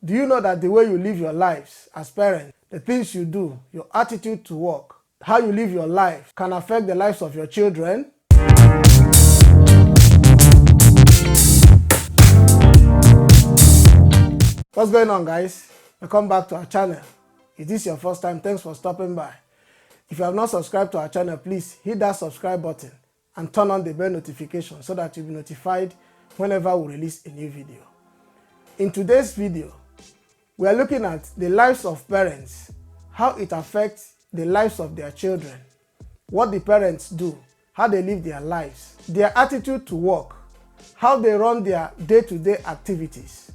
Do you know that the way you live your lives as parents, the things you do, your attitude to work, how you live your life can affect the lives of your children? What's going on, guys? Welcome back to our channel. If this is your first time, thanks for stopping by. If you have not subscribed to our channel, please hit that subscribe button and turn on the bell notification so that you'll be notified whenever we release a new video. In today's video, we are looking at the lives of parents, how it affects the lives of their children, what the parents do, how they live their lives, their attitude to work, how they run their day-to-day activities,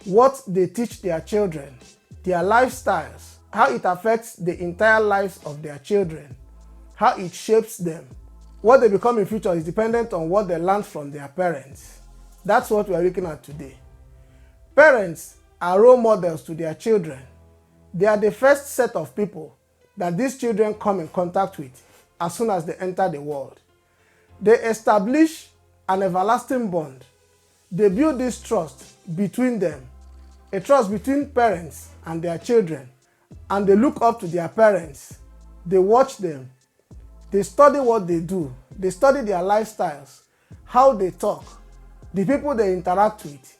what they teach their children, their lifestyles, how it affects the entire lives of their children, how it shapes them. What they become in future is dependent on what they learn from their parents. That's what we are looking at today. Parents are role models to their children. They are the first set of people that these children come in contact with as soon as they enter the world. They establish an everlasting bond. They build this trust between them, a trust between parents and their children, and they look up to their parents. They watch them. They study what they do. They study their lifestyles, how they talk, the people they interact with,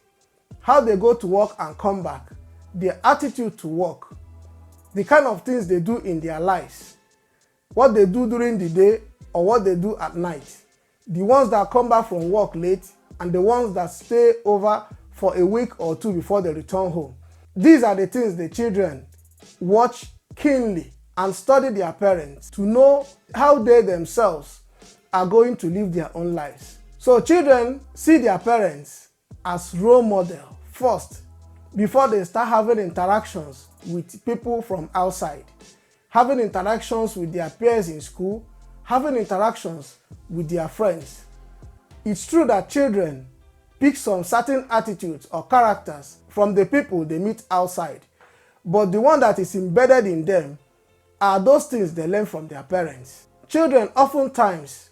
how they go to work and come back, their attitude to work, the kind of things they do in their lives, what they do during the day or what they do at night, the ones that come back from work late and the ones that stay over for a week or two before they return home. These are the things the children watch keenly and study their parents to know how they themselves are going to live their own lives. So children see their parents as role model first before they start having interactions with people from outside, having interactions with their peers in school, having interactions with their friends. It's true that children pick some certain attitudes or characters from the people they meet outside, but the one that is embedded in them are those things they learn from their parents. Children oftentimes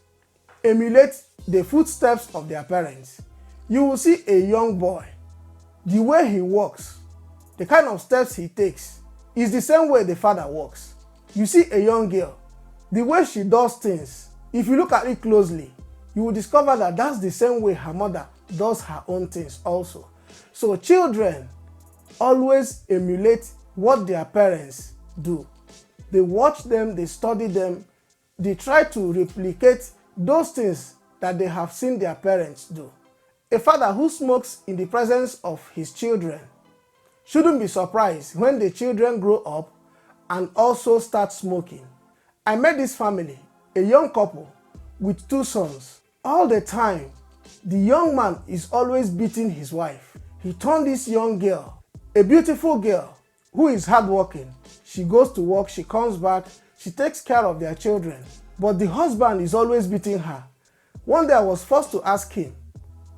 emulate the footsteps of their parents. You will see a young boy, the way he walks, the kind of steps he takes is the same way the father walks. You see a young girl, the way she does things, if you look at it closely, you will discover that that's the same way her mother does her own things also. So children always emulate what their parents do. They watch them, they study them, they try to replicate those things that they have seen their parents do. A father who smokes in the presence of his children shouldn't be surprised when the children grow up and also start smoking. I met this family, a young couple with 2 sons. All the time, the young man is always beating his wife. He turned this young girl, a beautiful girl who is hardworking. She goes to work, she comes back, she takes care of their children. But the husband is always beating her. One day I was forced to ask him,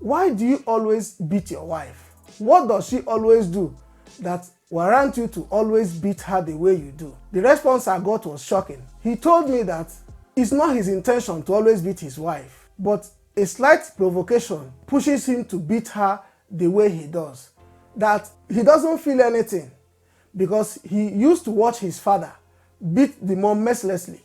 why do you always beat your wife? What does she always do that warrant you to always beat her the way you do? The response I got was shocking. He told me that it's not his intention to always beat his wife, but a slight provocation pushes him to beat her the way he does. That he doesn't feel anything because he used to watch his father beat the mom mercilessly,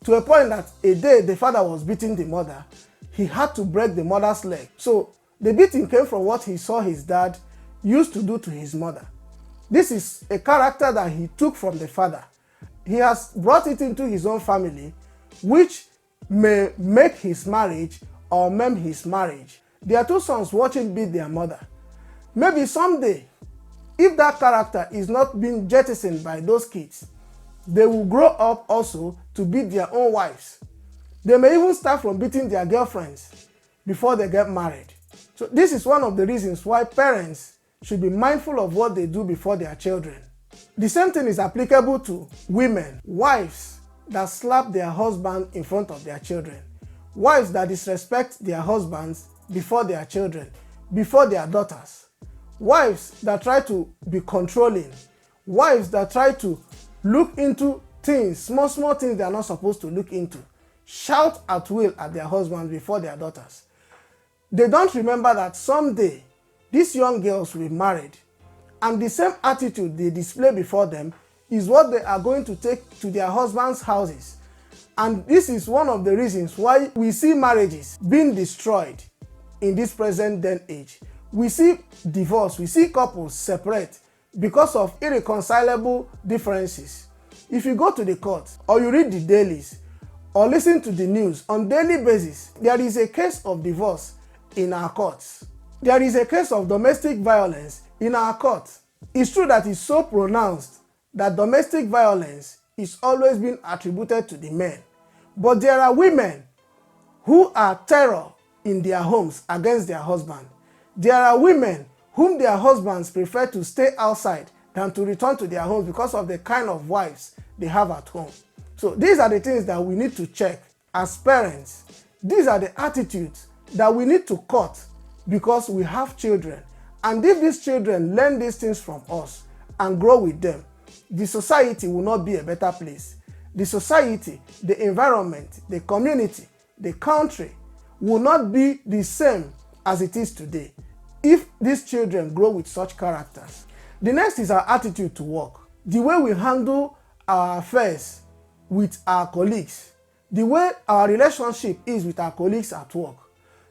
to a point that a day the father was beating the mother, he had to break the mother's leg. So the beating came from what he saw his dad used to do to his mother. This is a character that he took from the father. He has brought it into his own family, which may make his marriage or mend his marriage. There are 2 sons watching beat their mother. Maybe someday, if that character is not being jettisoned by those kids, they will grow up also to beat their own wives. They may even start from beating their girlfriends before they get married. So this is one of the reasons why parents should be mindful of what they do before their children. The same thing is applicable to women, wives that slap their husband in front of their children, wives that disrespect their husbands before their children, before their daughters, wives that try to be controlling, wives that try to look into things, small things they are not supposed to look into, shout at will at their husbands before their daughters. They don't remember that someday these young girls will be married And the same attitude they display before them is what they are going to take to their husbands' houses. And this is one of the reasons why we see marriages being destroyed in this present day and age. We see divorce, we see couples separate because of irreconcilable differences. If you go to the court or you read the dailies or listen to the news on daily basis, there is a case of divorce in our courts. There is a case of domestic violence in our courts. It's true that it's so pronounced that domestic violence is always being attributed to the men. But there are women who are terror in their homes against their husband. There are women whom their husbands prefer to stay outside than to return to their homes because of the kind of wives they have at home. So these are the things that we need to check as parents. These are the attitudes that we need to cut because we have children. And if these children learn these things from us and grow with them, the society will not be a better place. The society, the environment, the community, the country will not be the same as it is today if these children grow with such characters. The next is our attitude to work. The way we handle our affairs with our colleagues, the way our relationship is with our colleagues at work,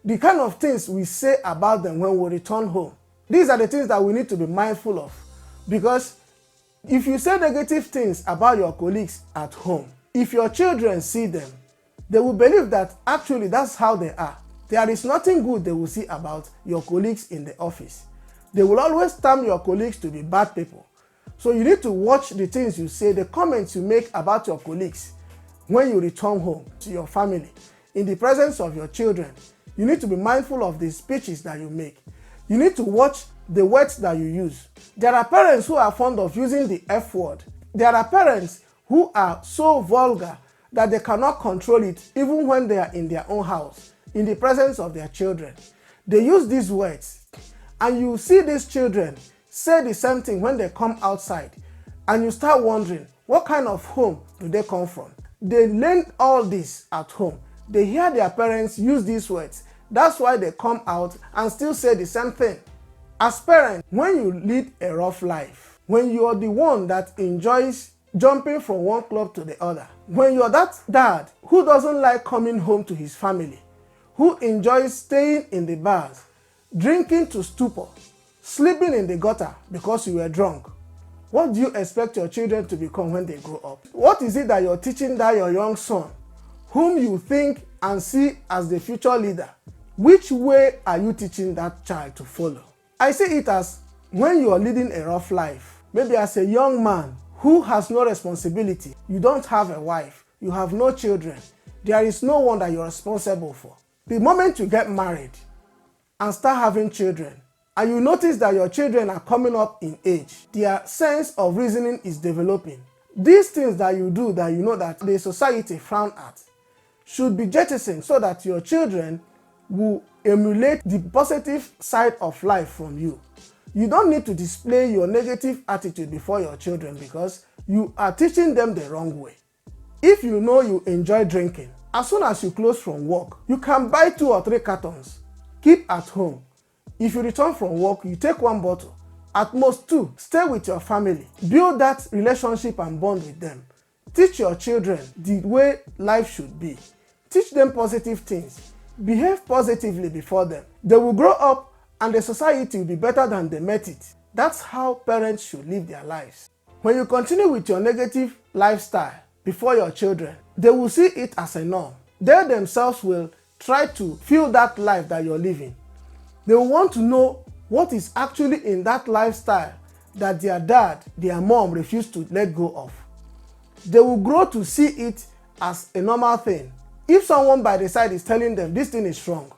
the kind of things we say about them when we return home. These are the things that we need to be mindful of, because if you say negative things about your colleagues at home, if your children see them, they will believe that actually that's how they are. There is nothing good they will see about your colleagues in the office. They will always term your colleagues to be bad people. So you need to watch the things you say, the comments you make about your colleagues when you return home to your family, in the presence of your children. You need to be mindful of the speeches that you make. You need to watch the words that you use. There are parents who are fond of using the F word. There are parents who are so vulgar that they cannot control it even when they are in their own house, in the presence of their children. They use these words, and you see these children say the same thing when they come outside, and you start wondering, what kind of home do they come from? They learn all this at home. They hear their parents use these words. That's why they come out and still say the same thing. As parents, when you lead a rough life, when you are the one that enjoys jumping from one club to the other, when you're that dad who doesn't like coming home to his family, who enjoys staying in the bars, drinking to stupor, sleeping in the gutter because you were drunk, what do you expect your children to become when they grow up? What is it that you're teaching that your young son, whom you think and see as the future leader? Which way are you teaching that child to follow? I see it as when you are leading a rough life, maybe as a young man who has no responsibility, you don't have a wife, you have no children, there is no one that you're responsible for. The moment you get married and start having children, and you notice that your children are coming up in age, their sense of reasoning is developing. These things that you do that you know that the society frown at should be jettisoned so that your children will emulate the positive side of life from you. You don't need to display your negative attitude before your children because you are teaching them the wrong way. If you know you enjoy drinking, as soon as you close from work, you can buy 2 or 3 cartons, keep at home. If you return from work, you take 1 bottle, at most 2, stay with your family, build that relationship and bond with them. Teach your children the way life should be. Teach them positive things. Behave positively before them. They will grow up and the society will be better than they met it. That's how parents should live their lives. When you continue with your negative lifestyle before your children, they will see it as a norm. They themselves will try to feel that life that you're living. They will want to know what is actually in that lifestyle that their dad, their mom refused to let go of. They will grow to see it as a normal thing. If someone by the side is telling them this thing is wrong,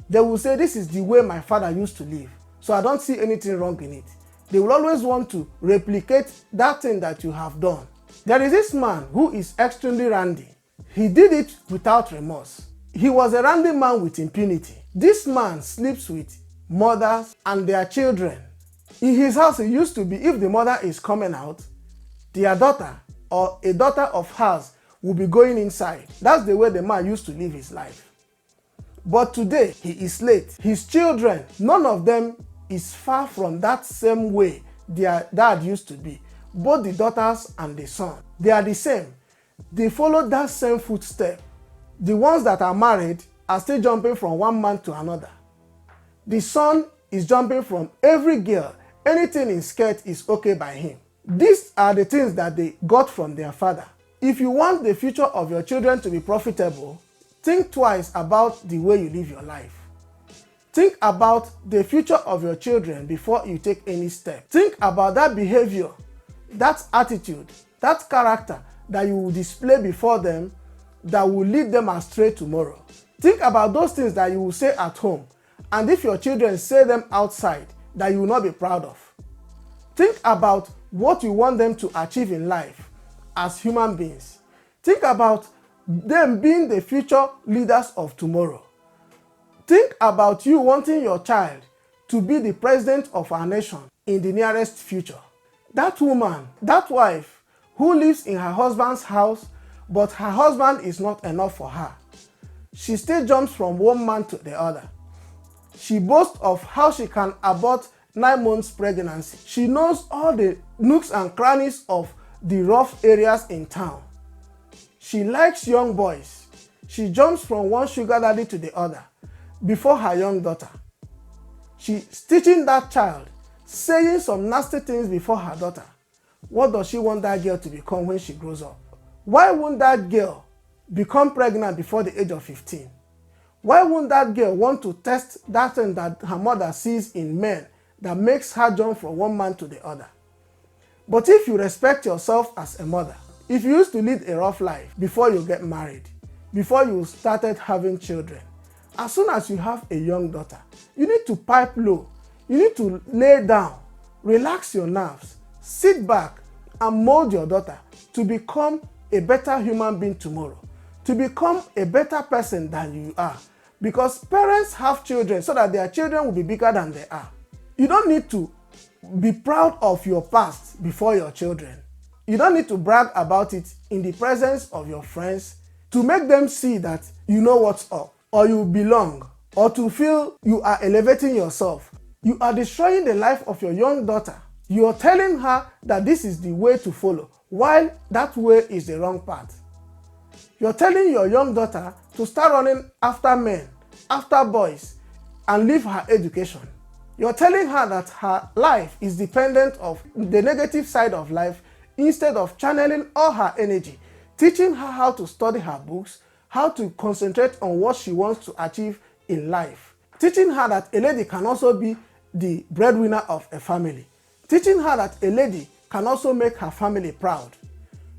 they will say this is the way my father used to live, so I don't see anything wrong in it. They will always want to replicate that thing that you have done. There is this man who is extremely randy. He did it without remorse. He was a randy man with impunity. This man sleeps with mothers and their children. In his house, it used to be if the mother is coming out, their daughter or a daughter of hers will be going inside. That's the way the man used to live his life. But today, he is late. His children, none of them is far from that same way their dad used to be. Both the daughters and the son, they are the same. They follow that same footstep. The ones that are married are still jumping from one man to another. The son is jumping from every girl. Anything in skirt is okay by him. These are the things that they got from their father. If you want the future of your children to be profitable, think twice about the way you live your life. Think about the future of your children before you take any step. Think about that behavior, that attitude, that character that you will display before them that will lead them astray tomorrow. Think about those things that you will say at home, and if your children say them outside, that you will not be proud of. Think about what you want them to achieve in life as human beings. Think about them being the future leaders of tomorrow. Think about you wanting your child to be the president of our nation in the nearest future. That woman, that wife who lives in her husband's house, but her husband is not enough for her. She still jumps from one man to the other. She boasts of how she can abort 9 months pregnancy. She knows all the nooks and crannies of the rough areas in town. She likes young boys. She jumps from one sugar daddy to the other before her young daughter. She's teaching that child, saying some nasty things before her daughter. What does she want that girl to become when she grows up? Why won't that girl become pregnant before the age of 15? Why won't that girl want to test that thing that her mother sees in men that makes her jump from one man to the other? But if you respect yourself as a mother, if you used to lead a rough life before you get married, before you started having children, as soon as you have a young daughter, you need to pipe low. You need to lay down, relax your nerves, sit back and mold your daughter to become a better human being tomorrow, to become a better person than you are. Because parents have children so that their children will be bigger than they are. You don't need to be proud of your past before your children. You don't need to brag about it in the presence of your friends to make them see that you know what's up, or you belong, or to feel you are elevating yourself. You are destroying the life of your young daughter. You are telling her that this is the way to follow, while that way is the wrong path. You're telling your young daughter to start running after men, after boys, and leave her education. You're telling her that her life is dependent on the negative side of life instead of channeling all her energy, teaching her how to study her books, how to concentrate on what she wants to achieve in life, teaching her that a lady can also be the breadwinner of a family, teaching her that a lady can also make her family proud.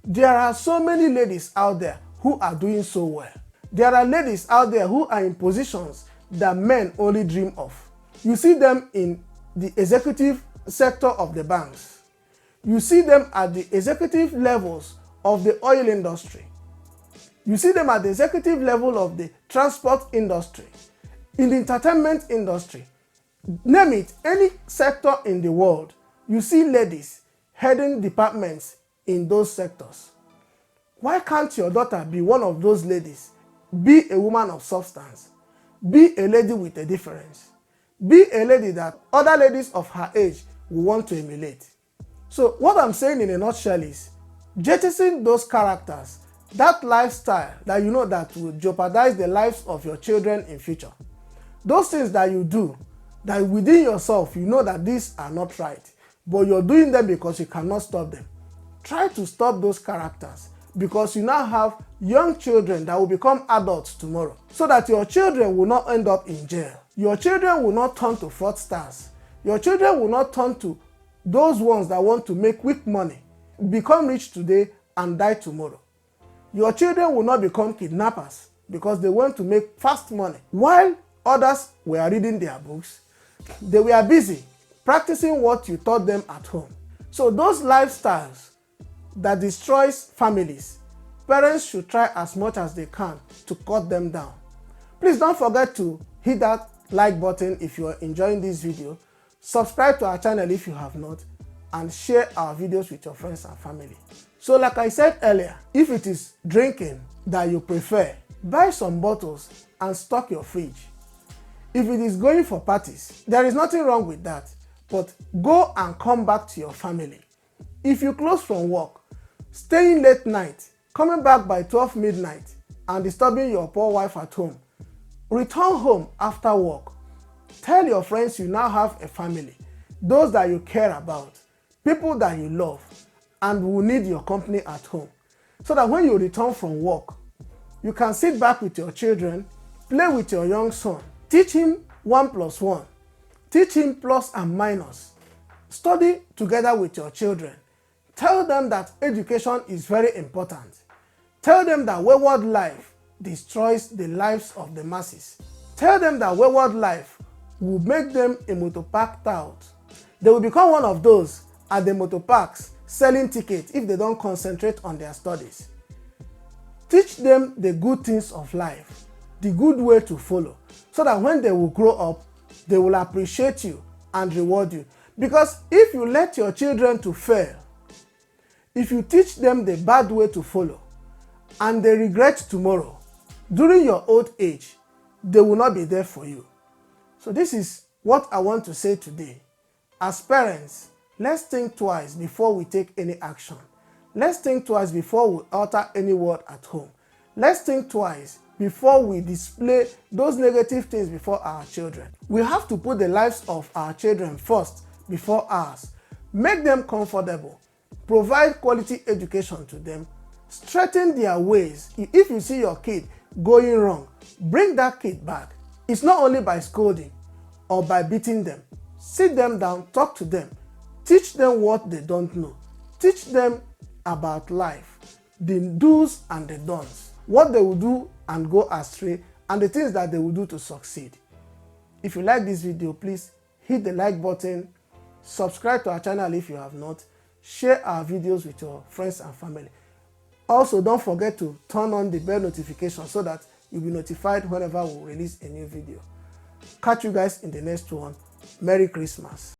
There are so many ladies out there who are doing so well. There are ladies out there who are in positions that men only dream of. You see them in the executive sector of the banks. You see them at the executive levels of the oil industry. You see them at the executive level of the transport industry, in the entertainment industry. Name it, any sector in the world, you see ladies heading departments in those sectors. Why can't your daughter be one of those ladies? Be a woman of substance. Be a lady with a difference. Be a lady that other ladies of her age will want to emulate. So what I'm saying in a nutshell is, jettison those characters, that lifestyle that you know that will jeopardize the lives of your children in future. Those things that you do, that within yourself you know that these are not right, but you're doing them because you cannot stop them. Try to stop those characters, because you now have young children that will become adults tomorrow, so that your children will not end up in jail. Your children will not turn to fraudsters. Your children will not turn to those ones that want to make quick money, become rich today and die tomorrow. Your children will not become kidnappers because they want to make fast money. While others were reading their books, they were busy practicing what you taught them at home. So those lifestyles that destroys families, parents should try as much as they can to cut them down. Please don't forget to hit that like button if you are enjoying this video, subscribe to our channel if you have not, and share our videos with your friends and family. So like I said earlier, if it is drinking that you prefer, buy some bottles and stock your fridge. If it is going for parties, there is nothing wrong with that, but go and come back to your family. If you close from work, staying late night, coming back by 12 midnight and disturbing your poor wife at home, return home after work. Tell your friends you now have a family, those that you care about, people that you love and will need your company at home, so that when you return from work, you can sit back with your children, play with your young son, teach him 1 plus 1, teach him plus and minus, study together with your children. Tell them that education is very important. Tell them that wayward life destroys the lives of the masses. Tell them that wayward life will make them a motor park tout. They will become one of those at the motor parks selling tickets if they don't concentrate on their studies. Teach them the good things of life, the good way to follow, so that when they will grow up, they will appreciate you and reward you. Because if you let your children to fail, if you teach them the bad way to follow, and they regret tomorrow, during your old age, they will not be there for you. So this is what I want to say today. As parents, let's think twice before we take any action. Let's think twice before we utter any word at home. Let's think twice before we display those negative things before our children. We have to put the lives of our children first before ours. Make them comfortable. Provide quality education to them. Straighten their ways. If you see your kid going wrong, bring that kid back. It's not only by scolding or by beating them. Sit them down, talk to them. Teach them what they don't know. Teach them about life, the do's and the don'ts, what they will do and go astray, and the things that they will do to succeed. If you like this video, please hit the like button, subscribe to our channel if you have not, share our videos with your friends and family. Also, don't forget to turn on the bell notification so that you'll be notified whenever we release a new video. Catch you guys in the next one. Merry Christmas.